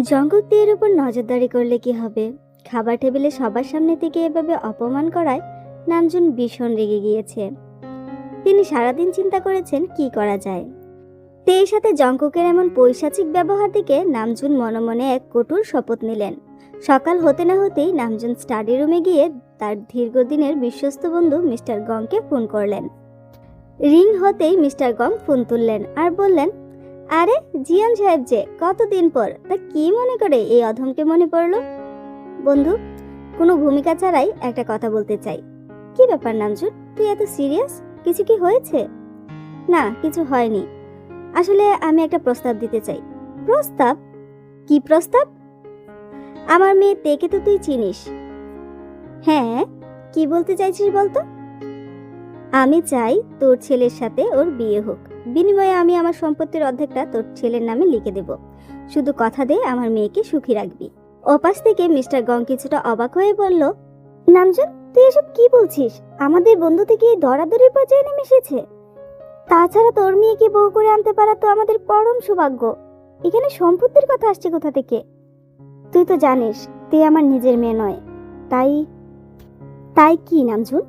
Jungkook এর উপর নজরদারি করলে কি হবে? খাবার টেবিলে সবার সামনে থেকে এভাবে অপমান করায় নামজুন ভীষণ রেগে গিয়েছে। তিনি সারাদিন চিন্তা করেছেন কি করা যায়। তের সাথে জঙ্কুকের এমন পৈশাচিক ব্যবহার দেখে নামজুন মনে মনে এক কঠোর শপথ নিলেন। সকাল হতে না হতেই নামজুন স্টাডি রুমে গিয়ে তার দীর্ঘদিনের বিশ্বস্ত বন্ধু মিস্টার গংকে ফোন করলেন। রিং হতেই মিস্টার গং ফোন তুললেন আর বললেন, আরে জিয়ান সাহেব যে, কতদিন পর, তা কি মনে করে এই অধমকে মনে পড়লো? বন্ধু, কোনো ভূমিকা ছাড়াই একটা কথা বলতে চাই। কি ব্যাপার নামজুন, তুই এত সিরিয়াস? কিছু কি হয়েছে? না, কিছু হয়নি। আসলে আমি একটা প্রস্তাব দিতে চাই। প্রস্তাব? কি প্রস্তাব? আমার মেয়ে তেকে তো তুই চিনিস। হ্যাঁ, কি বলতে চাইছিস বলতো? আমি চাই তোর ছেলের সাথে ওর বিয়ে হোক। বিনিময়ে আমি আমার সম্পত্তির অর্ধেকটা তোর ছেলের নামে লিখে দেব। শুধু কথা দে আমার মেয়েকে সুখী রাখবি। ওপাশ থেকে মিস্টার গং কিছুটা অবাক হয়ে বলল, নামজুন, তুই এসব কি বলছিস? আমাদের বন্ধু থেকে এই দরাদরির পর্যায়ে নেমে এসেছে। তাছাড়া তোর মেয়েকে বউ করে আনতে পারা তো আমাদের পরম সৌভাগ্য। এখানে সম্পত্তির কথা আসছে কোথা থেকে? তুই তো জানিস তুই আমার নিজের মেয়ে নয়। তাই তাই কি নামজুন?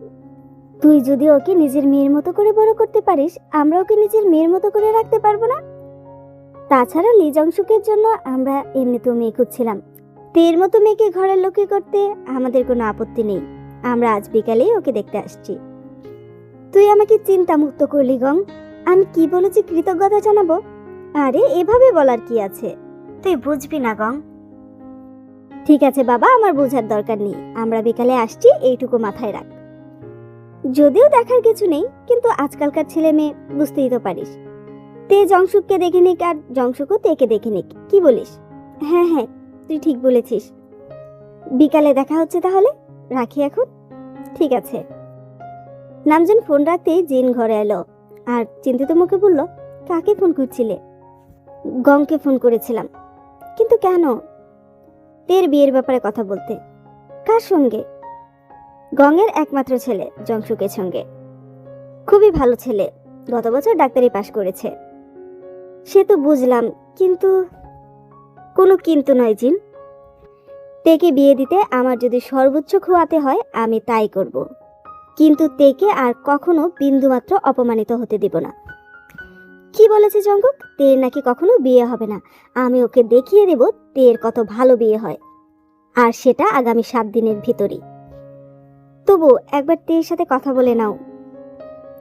তুই যদি ওকে নিজের মেয়ের মতো করে বড় করতে পারিস, আমরা ওকে নিজের মেয়ের মতো করে রাখতে পারবো না? তাছাড়া লি জংশুকের জন্য আমরা এমনিতেও মেয়ে খুঁজছিলাম। তের মতো মেয়েকে ঘরের লোকে করতে আমাদের কোনো আপত্তি নেই। আমরা আজ বিকালেই ওকে দেখতে আসছি। তুই আমাকে চিন্তা মুক্ত করলি গং। আমি কি বলেছি কৃতজ্ঞতা জানাবো? আরে এভাবে বলার কি আছে? তুই বুঝবি না গং। ঠিক আছে বাবা, আমার বোঝার দরকার নেই। আমরা বিকালে আসছি, এইটুকু মাথায় রাখ। যদিও দেখার কিছু নেই, কিন্তু আজকালকার ছেলে মেয়ে বুঝতেই তো পারিস। তে জংশুককে দেখে নিক আর জংশুকও তেকে দেখে নিক, কি বলিস? হ্যাঁ হ্যাঁ, তুই ঠিক বলেছিস। বিকালে দেখা হচ্ছে তাহলে, রাখি এখন। ঠিক আছে। নামজুন ফোন রাখতেই জিন ঘরে এলো আর চিন্তিত মুখে বলল, কাকে ফোন করছিলে? গংকে ফোন করেছিলাম। কিন্তু কেন? তের বিয়ের ব্যাপারে কথা বলতে। কার সঙ্গে? গংয়ের একমাত্র ছেলে জংশুকের সঙ্গে। খুবই ভালো ছেলে, গত বছর ডাক্তারি পাশ করেছে। সে তো বুঝলাম, কিন্তু কোনো কিন্তু নয় জিন। তেকে বিয়ে দিতে আমার যদি সর্বোচ্চ খোয়াতে হয় আমি তাই করব, কিন্তু তেকে আর কখনো বিন্দুমাত্র অপমানিত হতে দিব না। কি বলেছে জঙ্কুক? তের নাকি কখনো বিয়ে হবে না। আমি ওকে দেখিয়ে দেব তের কত ভালো বিয়ে হয়, আর সেটা আগামী 7 দিনের ভিতরই। তবু একবার তের সাথে কথা বলে নাও।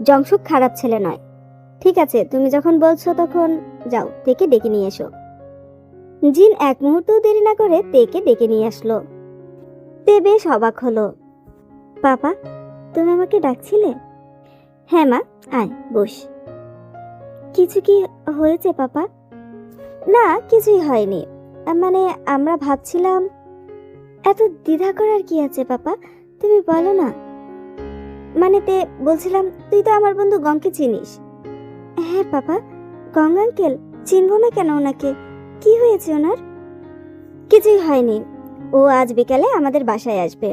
জংশুক খারাপ ছেলে নয়। ঠিক আছে, তুমি যখন বলছো তখন যাও, তেকে ডেকে নিয়ে এসো। জিন এক মুহূর্তও দেরি না করে তেকে ডেকে নিয়ে আসলো। তে বেশ অবাক হলো। পাপা, তুমি আমাকে ডাকছিলে? হ্যাঁ মা, আয় বস। কিছু কি হয়েছে পাপা? না, কিছুই হয়নি। মানে আমরা ভাবছিলাম। এত দ্বিধা করার কি আছে পাপা, তুমি বলো না। মানে তে বলছিলাম, তুই তো আমার বন্ধু গংকে চিনিস। হ্যাঁ পাপা, গং আঙ্কেল। চিনবো না কেন ওনাকে? কি হয়েছে ওনার? কিছুই হয়নি। ও আজ বিকালে আমাদের বাসায় আসবে,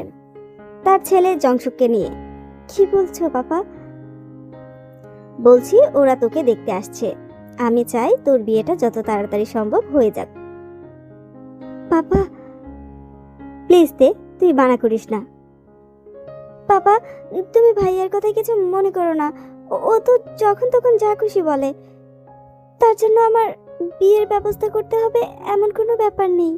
তার ছেলে জংশুককে নিয়ে। কি বলছো পাপা? বলছি ওরা তোকে দেখতে আসছে। আমি চাই তোর বিয়েটা যত তাড়াতাড়ি সম্ভব হয়ে যাক। পাপা প্লিজ তে, তুই বানা করিস না। পাপা, তুমি ভাইয়ার কথা কিছু মনে করো না। ও তো যখন তখন যা খুশি বলে। তার জন্য আমার বিয়ের ব্যবস্থা করতে হবে এমন কোনো ব্যাপার নেই।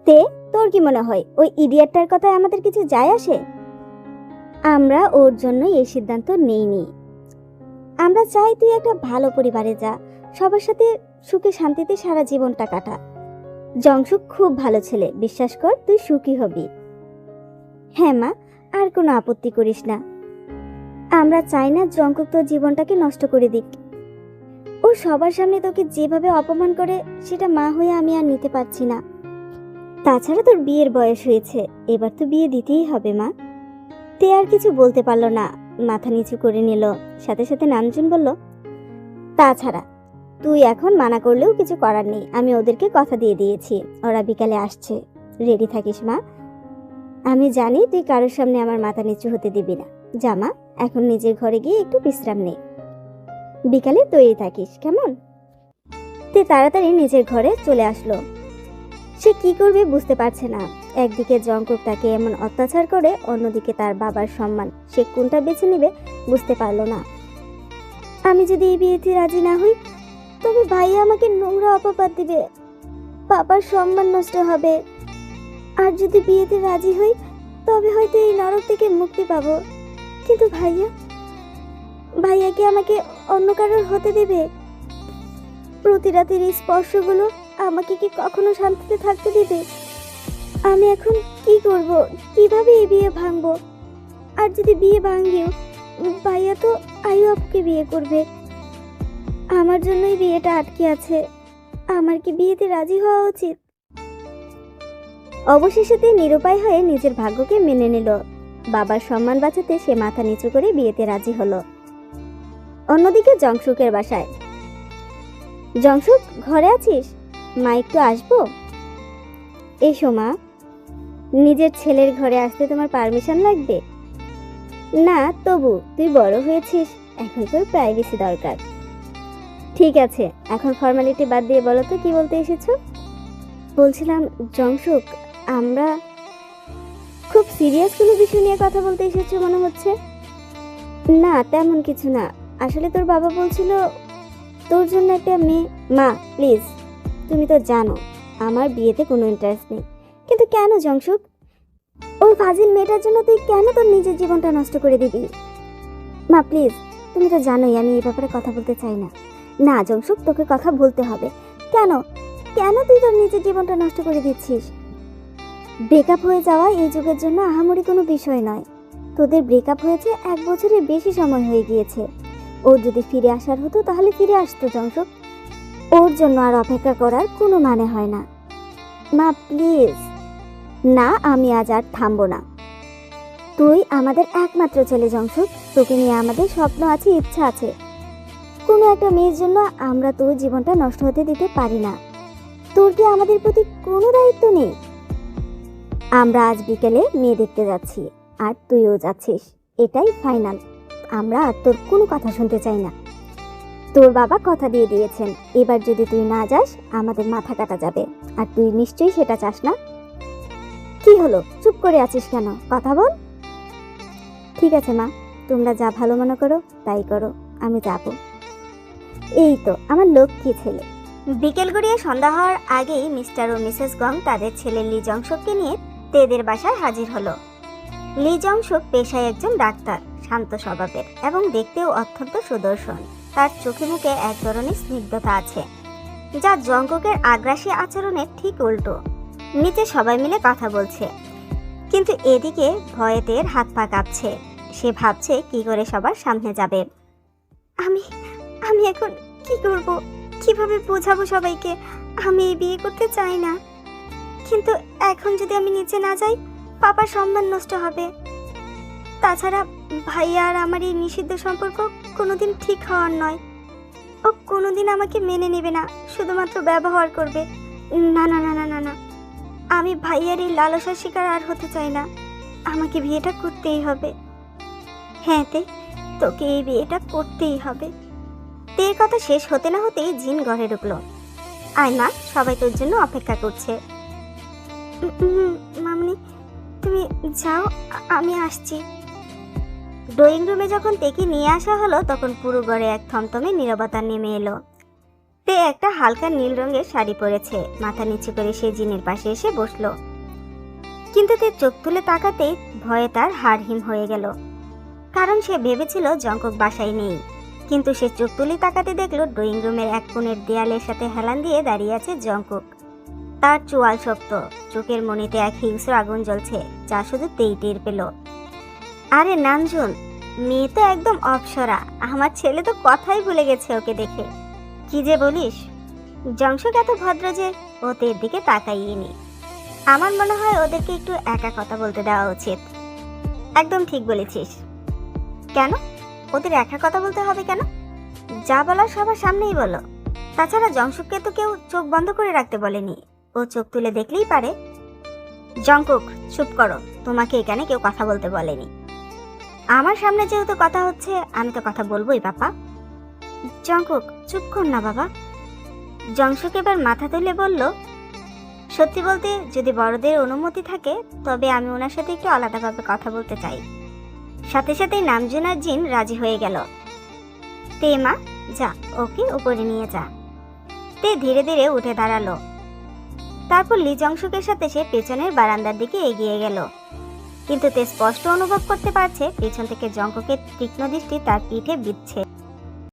তে, তোর কি মনে হয় ওই ইডিয়েটটার কথায় আমাদের কিছু যায় আসে? আমরা ওর জন্য এই সিদ্ধান্ত নেইনি। আমরা চাই তুই একটা ভালো পরিবারে যা, সবার সাথে সুখে শান্তিতে সারা জীবনটা কাটা। জংশুক খুব ভালো ছেলে, বিশ্বাস কর তুই সুখী হবি। হ্যাঁ মা, আর কোনো আপত্তি করিস না। আমরা চাই না জংকুক তোর জীবনটাকে নষ্ট করে দিক। ও সবার সামনে তোকে যেভাবে অপমান করে, সেটা মা হয়ে আমি আর নিতে পারছি না। তাছাড়া তোর বিয়ের বয়স হয়েছে, এবার তো বিয়ে দিতেই হবে মা। তে আর কিছু বলতে পারলো না, মাথা নিচু করে নিল। সাথে সাথে নামজুন বলল, তাছাড়া তুই এখন মানা করলেও কিছু করার নেই। আমি ওদেরকে কথা দিয়ে দিয়েছি, ওরা বিকালে আসছে। রেডি থাকিস মা। আমি জানি তুই কারোর সামনে আমার মাথা নিচু হতে দিবি না। জামা, এখন নিজের ঘরে গিয়ে একটু বিশ্রাম নে। বিকালে তৈরি থাকিস, কেমন? তে তাড়াতাড়ি নিজের ঘরে চলে আসলো। সে কি করবে বুঝতে পারছে না। একদিকে জঙ্কুক তাকে এমন অত্যাচার করে, অন্যদিকে তার বাবার সম্মান। সে কোনটা বেছে নেবে বুঝতে পারলো না। আমি যদি এই বিয়েতে রাজি না হই তবে ভাইয়া আমাকে নোংরা অপবাদ দিবে, বাবার সম্মান নষ্ট হবে। আর যদি বিয়েতে রাজি হই তবে হয়তো এই নরক থেকে মুক্তি পাবো। কিন্তু ভাইয়া কি আমাকে অন্য কারোর হতে দেবে? প্রতি রাতের এই স্পর্শগুলো আমাকে কি কখনো শান্তিতে থাকতে দেবে? আমি এখন কি করব? কিভাবে এই বিয়ে ভাঙবো? আর যদি বিয়ে ভাঙিও, ভাইয়া তো আয়ু আপুকে বিয়ে করবে। আমার জন্যই বিয়েটা আটকে আছে। আমার কি বিয়েতে রাজি হওয়া উচিত? অবশেষে নিরুপায় হয়ে নিজের ভাগ্যকে মেনে নিল। বাবার সম্মান বাঁচাতে সে মাথা নিচু করে বিয়েতে রাজি হলো। অন্যদিকে জংশুকের বাসায়। জংশুক, ঘরে আছিস? মা একটু আসবো? এসো মা। নিজের ছেলের ঘরে আসতে তোমার পারমিশন লাগবে? না, তবু তুই বড় হয়েছিস, এখন তোর প্রাইভেসি দরকার। ঠিক আছে, এখন ফর্মালিটি বাদ দিয়ে বলো তো কি বলতে এসেছো? বলছিলাম জংশুক, আমরা খুব সিরিয়াস কোনো বিষয় নিয়ে কথা বলতে এসেছো মনে হচ্ছে। না, তেমন কিছু না। আসলে তোর বাবা বলছিল তোর জন্য একটা মেয়ে। মা প্লিজ, তুমি তো জানো আমার বিয়েতে কোনো ইন্টারেস্ট নেই। কিন্তু কেন জংশুক? ওই ফাজিল মেয়েটার জন্য তুই কেন তোর নিজের জীবনটা নষ্ট করে দিবি? মা প্লিজ, তুমি তো জানোই আমি এই ব্যাপারে কথা বলতে চাই না। না জংশুক, তোকে কথা বলতে হবে। কেন কেন তুই তোর নিজের জীবনটা নষ্ট করে দিচ্ছিস? ব্রেকআপ হয়ে যাওয়া এই যুগের জন্য আহামরি কোনো বিষয় নয়। তোদের ব্রেকআপ হয়েছে 1 বছরের বেশি সময় হয়ে গিয়েছে। ওর যদি ফিরে আসার হতো তাহলে ফিরে আসতো জংশুক। ওর জন্য আর অপেক্ষা করার কোনো মানে হয় না। মা প্লিজ। না, আমি আজ আর থামবো না। তুই আমাদের একমাত্র ছেলে জংশুক, তোকে নিয়ে আমাদের স্বপ্ন আছে, ইচ্ছা আছে। কোনো একটা মেয়ের জন্য আমরা তোর জীবনটা নষ্ট হতে দিতে পারি না। তোর কি আমাদের প্রতি কোনো দায়িত্ব নেই? আমরা আজ বিকেলে মেয়ে দেখতে যাচ্ছি, আর তুইও যাচ্ছিস, এটাই ফাইনাল। আমরা আর তোর কোনো কথা শুনতে চাই না। তোর বাবা কথা দিয়ে দিয়েছেন, এবার যদি তুই না যাস আমাদের মাথা কাটা যাবে। আর তুই নিশ্চয়ই সেটা চাস না। কি হলো, চুপ করে আছিস কেন? কথা বল। ঠিক আছে মা, তোমরা যা ভালো মনে করো তাই করো, আমি যাব। এই তো আমার লক্ষ্মী ছেলে। বিকেল গড়িয়ে সন্ধ্যা হওয়ার আগেই মিস্টার ও মিসেস গং তাদের ছেলে লি জংশুককে নিয়ে তেদের বাসায় হাজির হলো। লি জংশুক পেশায় একজন ডাক্তার, শান্ত স্বভাবের এবং দেখতেও অত্যন্ত সুদর্শন। তার চোখে মুখে এক ধরনের স্নিগ্ধতা আছে, যা জংকুকের আগ্রাসী আচরণের ঠিক উল্টো। নিচে সবাই মিলে কথা বলছে, কিন্তু এদিকে ভয়ে তের হাত পা কাঁপছে। সে ভাবছে কি করে সবার সামনে যাবে। আমি এখন কি করব? কিভাবে বোঝাবো সবাইকে আমি এই বিয়ে করতে চাই না? কিন্তু এখন যদি আমি নিচে না যাই পাপার সম্মান নষ্ট হবে। তাছাড়া ভাইয়া আর আমার এই নিষিদ্ধ সম্পর্ক কোনোদিন ঠিক হওয়ার নয়। ও কোনোদিন আমাকে মেনে নেবে না, শুধুমাত্র ব্যবহার করবে। না না না না না না, আমি ভাইয়ার এই লালসার শিকার আর হতে চাই না। আমাকে বিয়েটা করতেই হবে। হ্যাঁ তোকে এই বিয়েটা করতেই হবে। তের কথা শেষ হতে না হতেই জিন ঘরে ঢুকলো। আয় মা, সবাই তোর জন্য অপেক্ষা করছে। মামনি তুমি যাও, আমি আসছি। ড্রয়িং রুমে যখন তেকে নিয়ে আসা হলো তখন পুরো ঘরে এক থমথমে নীরবতা নেমে এলো। তে একটা হালকা নীল রঙের শাড়ি পরেছে, মাথা নিচু করে সে জিনের পাশে এসে বসলো। কিন্তু তে চোখ তুলে তাকাতেই ভয়ে তার হাড় হিম হয়ে গেল, কারণ সে ভেবেছিল জঙ্কুক বাসায় নেই। কিন্তু সে চোখ তুলে তাকাতে দেখলো ড্রয়িং রুমের এক কোণের দেয়ালের সাথে হেলান দিয়ে দাঁড়িয়ে আছে জঙ্কুক। তার চোয়াল শক্ত, চোখের মনিতে এক হিংস্র আগুন জ্বলছে, যা শুধু তেই টের পেল। আরে নামজুন, মেয়ে তো একদম অপ্সরা। আমার ছেলে তো কথাই ভুলে গেছে ওকে দেখে। কি যে বলিস? জংশুক এত ভদ্র যে ও তের দিকে তাকাইনি। আমার মনে হয় ওদেরকে একটু একা কথা বলতে দেওয়া উচিত। একদম ঠিক বলেছিস। কেন ওদের একা কথা বলতে হবে কেন? যা বলার সবার সামনেই বলো। তাছাড়া জংশুককে তো কেউ চোখ বন্ধ করে রাখতে বলেনি, ও চোখ তুলে দেখলেই পারে। জংকুক চুপ করো, তোমাকে এখানে কেউ কথা বলতে বলেনি। আমার সামনে যেহেতু কথা হচ্ছে আমি তো কথা বলবোই বাবা। জংকুক চুপ কর না বাবা। জংশুক এবার মাথা তুলে বলল, সত্যি বলতে, যদি বড়দের অনুমতি থাকে তবে আমি ওনার সাথে একটু আলাদাভাবে কথা বলতে চাই। সাথে সাথেই নামজুন আর জিন রাজি হয়ে গেল। তে মা, যা ওকে উপরে নিয়ে যা। তে ধীরে ধীরে উঠে দাঁড়ালো। তারপর লি জংশুকের সাথে সে পেছনের বারান্দার দিকে এগিয়ে গেল। কিন্তু তে স্পষ্ট অনুভব করতে পারছে পেছন থেকে জঙ্কুকের তীক্ষ্ণ দৃষ্টি তার পিঠে বিঁধছে।